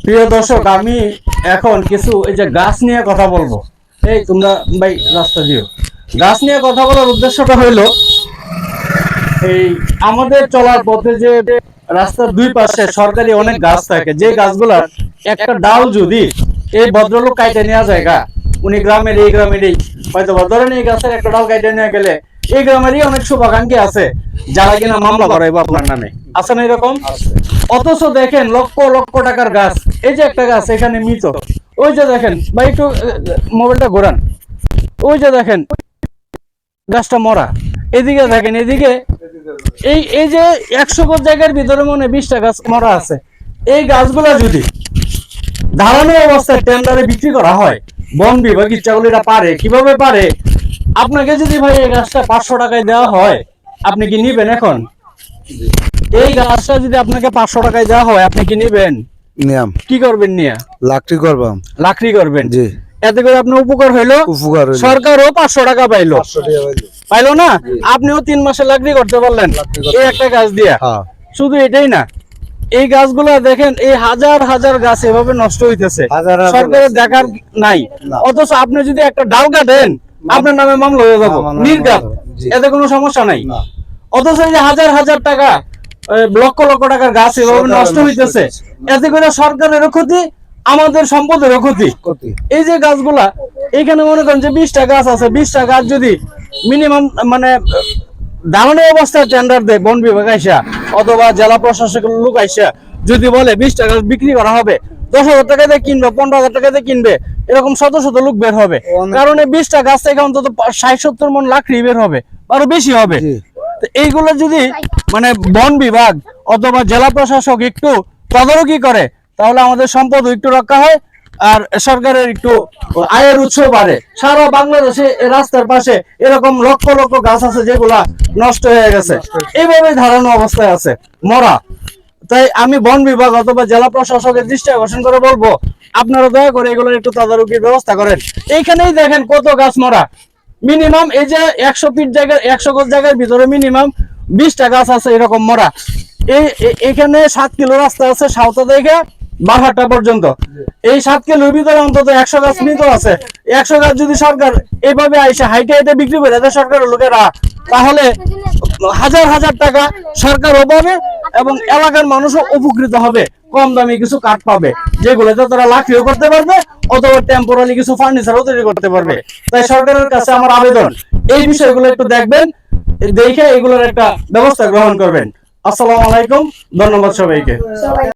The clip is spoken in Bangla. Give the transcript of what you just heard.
প্রিয় দর্শক, আমি এখন কিছু এই যে গাছ নিয়ে কথা বলবো। এই তোমরা ভাই রাস্তা দিও। গাছ নিয়ে কথা বলার উদ্দেশ্যটা হইলো, এই আমাদের চলার পথে যে রাস্তার দুই পাশে সরকারি অনেক গাছ থাকে, যে গাছগুলার একটা ডাল যদি এই ভদ্রলোক কাইটে নেওয়া জায়গা, উনি গ্রামের এই গ্রামেরই হয়তো ধরেন এই গাছের একটা ডাল কাইটে নিয়ে গেলে এই গ্রামেরই অনেক শুভাকাঙ্ক্ষী আছে যারা কিনা মামলা করাইবো আপনার নামে, আছে না এরকম? অথচ দেখেন লক্ষ লক্ষ টাকার গাছ, এই যে একটা গাছ এখানে মৃত, ওই যে দেখেন ভাই একটু মোবাইলটা ঘোরান, ওই যে দেখেন গাছটা মরা, এদিকে দেখেন, এদিকে এই এই যে 100 গজ জায়গার ভিতরে মনে 20টা গাছ মরা আছে। এই গাছগুলা যদি ধারণা অবস্থায় টেন্ডারে বিক্রি করা হয়, বন বিভাগ ইচ্ছাগুলিরা পারে, কিভাবে পারে? আপনাকে যদি ভাই এই গাছটা 500 টাকায় দেওয়া হয়, আপনি কি নিবেন? এখন এই গাছটা যদি আপনাকে 500 টাকায় দেওয়া হয়, আপনি কি নিবেন? নিয়াম কি করবেন? নিয়ে লাকড়ি করবাম। লাকড়ি করবেন। জি, এতে করে আপনার উপকার হইলো, উপকার হইলো। সরকারও 500 টাকা পাইলো, 500 টাকা পাইলো। পাইলো না? আপনিও 3 মাসে লাকড়ি করতে পারলেন এই একটা গাছ দিয়া। শুধু এটাই না, এই গাছগুলা দেখেন, এই হাজার হাজার গাছ এভাবে নষ্ট হইতেছে, সরকারের দেখার নাই। অথচ আপনি যদি একটা ডাল কাটেন, আপনার নামে মামলা হয়ে যাবো, নির্ঘাত, এতে কোনো সমস্যা নাই। অথচ এই যে হাজার হাজার টাকা, লক্ষ লক্ষ টাকার গাছ এভাবে নষ্ট হইতেছে, এতে করে সরকারেরও ক্ষতি, আমাদের সম্পদেরও ক্ষতি। এই যে গাছগুলা এখানে মনে করেন যে 20টা গাছ আছে, 20টা গাছ যদি মিনিমাম মানে দাঁড়ানো অবস্থায় টেন্ডার দেয় বন বিভাগ আইসা অথবা জেলা প্রশাসকের লোক আইসা যদি বলে 20টা গাছ বিক্রি করা হবে, 10,000 টাকা দিয়ে কিনবে, 15,000 টাকা দিয়ে কিনবে, এরকম শত শত লোক বের হবে। কারণ এই 20টা গাছ থেকে অন্তত 60-70 মন লাকড়ি বের হবে, আরো বেশি হবে। এইগুলো যদি মানে বন বিভাগ অথবা জেলা প্রশাসক একটু তদারকি করে, তাহলে আমাদের সম্পদ একটু রক্ষা হয়, আর সরকারের একটু আয়ের উৎস বাড়ে। সারা বাংলাদেশে রাস্তার পাশে এরকম লক্ষ লক্ষ গাছ আছে যেগুলা নষ্ট হয়ে গেছে, এইভাবে ধারণা অবস্থায় আছে, মরা। তাই আমি বন বিভাগ অথবা জেলা প্রশাসকের দৃষ্টি আকর্ষণ করে বলবো, আপনারা দয়া করে এগুলোর একটু তদারকির ব্যবস্থা করেন। এইখানেই দেখেন কত গাছ মরা, মিনিমাম এই যে 100 ফিট জায়গার 100 গজ জায়গার ভিতরে মিনিমাম 20টা গাছ আছে এরকম মরা। এখানে 7 কিলো রাস্তা আছে, সাউথা থেকে বারহাট্টা পর্যন্ত। এই 7 কিলোর ভিতরে অন্তত 100 গাছ মৃত আছে। 100 গাছ যদি সরকার এইভাবে আইসা হাইটে হাইটে বিক্রি করে দেয় সরকারের লোকেরা, তাহলে হাজার হাজার টাকা সরকারও পাবে এবং এলাকার মানুষও উপকৃত হবে, কম দামে কিছু কাঠ পাবে, যেগুলোতে তারা লাকড়িও করতে পারবে অথবা টেম্পোরারি কিছু ফার্নিচারও তৈরি করতে পারবে। তাই সরকারের কাছে আমার আবেদন, এই বিষয়গুলো একটু দেখবেন, দেখে এগুলোর একটা ব্যবস্থা গ্রহণ করবেন। আসসালামু আলাইকুম, ধন্যবাদ সবাইকে।